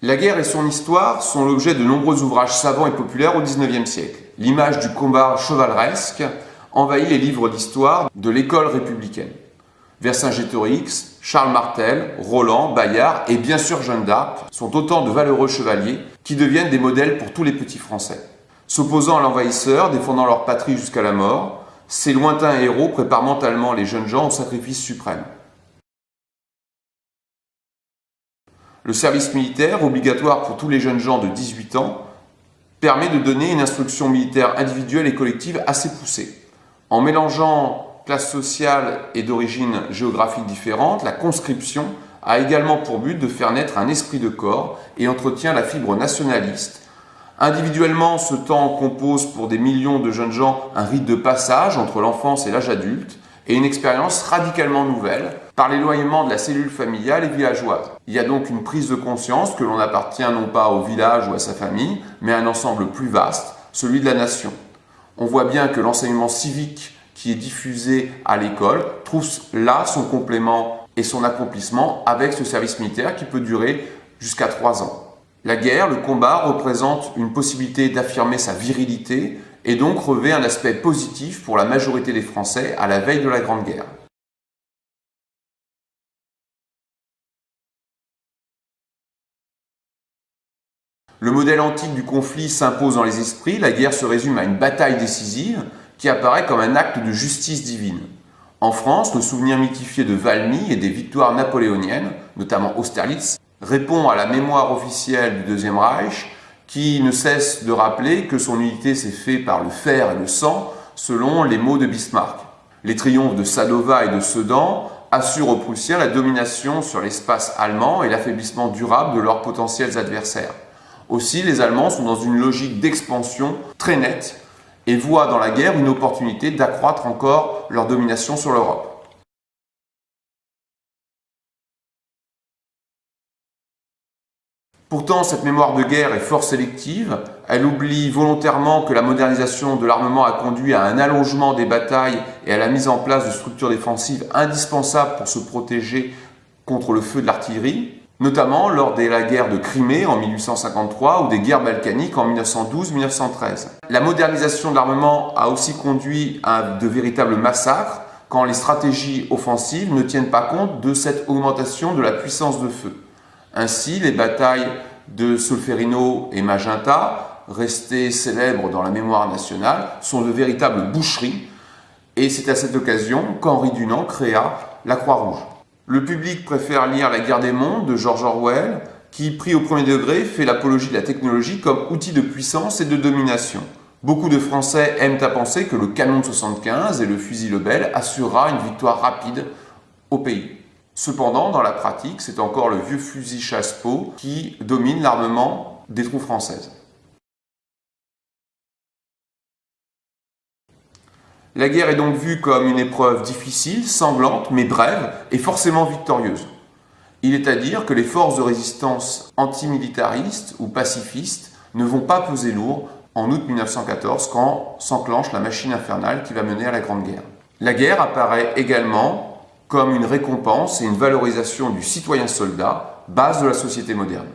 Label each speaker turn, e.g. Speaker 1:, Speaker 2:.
Speaker 1: La guerre et son histoire sont l'objet de nombreux ouvrages savants et populaires au XIXe siècle. L'image du combat chevaleresque envahit les livres d'histoire de l'école républicaine. Vercingétorix, Charles Martel, Roland, Bayard et bien sûr Jeanne d'Arc sont autant de valeureux chevaliers qui deviennent des modèles pour tous les petits Français. S'opposant à l'envahisseur, défendant leur patrie jusqu'à la mort, ces lointains héros préparent mentalement les jeunes gens au sacrifice suprême. Le service militaire, obligatoire pour tous les jeunes gens de 18 ans, permet de donner une instruction militaire individuelle et collective assez poussée. En mélangeant classes sociales et d'origines géographiques différentes, la conscription a également pour but de faire naître un esprit de corps et entretient la fibre nationaliste. Individuellement, ce temps compose pour des millions de jeunes gens un rite de passage entre l'enfance et l'âge adulte et une expérience radicalement nouvelle par l'éloignement de la cellule familiale et villageoise. Il y a donc une prise de conscience que l'on appartient non pas au village ou à sa famille, mais à un ensemble plus vaste, celui de la nation. On voit bien que l'enseignement civique qui est diffusé à l'école trouve là son complément et son accomplissement avec ce service militaire qui peut durer jusqu'à 3 ans. La guerre, le combat, représente une possibilité d'affirmer sa virilité et donc revêt un aspect positif pour la majorité des Français à la veille de la Grande Guerre. Le modèle antique du conflit s'impose dans les esprits, la guerre se résume à une bataille décisive qui apparaît comme un acte de justice divine. En France, le souvenir mythifié de Valmy et des victoires napoléoniennes, notamment Austerlitz, répond à la mémoire officielle du Deuxième Reich qui ne cesse de rappeler que son unité s'est faite par le fer et le sang, selon les mots de Bismarck. Les triomphes de Sadowa et de Sedan assurent aux Prussiens la domination sur l'espace allemand et l'affaiblissement durable de leurs potentiels adversaires. Aussi, les Allemands sont dans une logique d'expansion très nette et voient dans la guerre une opportunité d'accroître encore leur domination sur l'Europe. Pourtant, cette mémoire de guerre est fort sélective. Elle oublie volontairement que la modernisation de l'armement a conduit à un allongement des batailles et à la mise en place de structures défensives indispensables pour se protéger contre le feu de l'artillerie, notamment lors de la guerre de Crimée en 1853 ou des guerres balkaniques en 1912-1913. La modernisation de l'armement a aussi conduit à de véritables massacres quand les stratégies offensives ne tiennent pas compte de cette augmentation de la puissance de feu. Ainsi, les batailles de Solferino et Magenta, restées célèbres dans la mémoire nationale, sont de véritables boucheries, et c'est à cette occasion qu'Henri Dunant créa la Croix-Rouge. Le public préfère lire La guerre des mondes de George Orwell, qui, pris au premier degré, fait l'apologie de la technologie comme outil de puissance et de domination. Beaucoup de Français aiment à penser que le canon de 75 et le fusil Lebel assurera une victoire rapide au pays. Cependant, dans la pratique, c'est encore le vieux fusil Chassepot qui domine l'armement des troupes françaises. La guerre est donc vue comme une épreuve difficile, sanglante, mais brève et forcément victorieuse. Il est à dire que les forces de résistance antimilitaristes ou pacifistes ne vont pas peser lourd en août 1914 quand s'enclenche la machine infernale qui va mener à la Grande Guerre. La guerre apparaît également comme une récompense et une valorisation du citoyen soldat, base de la société moderne.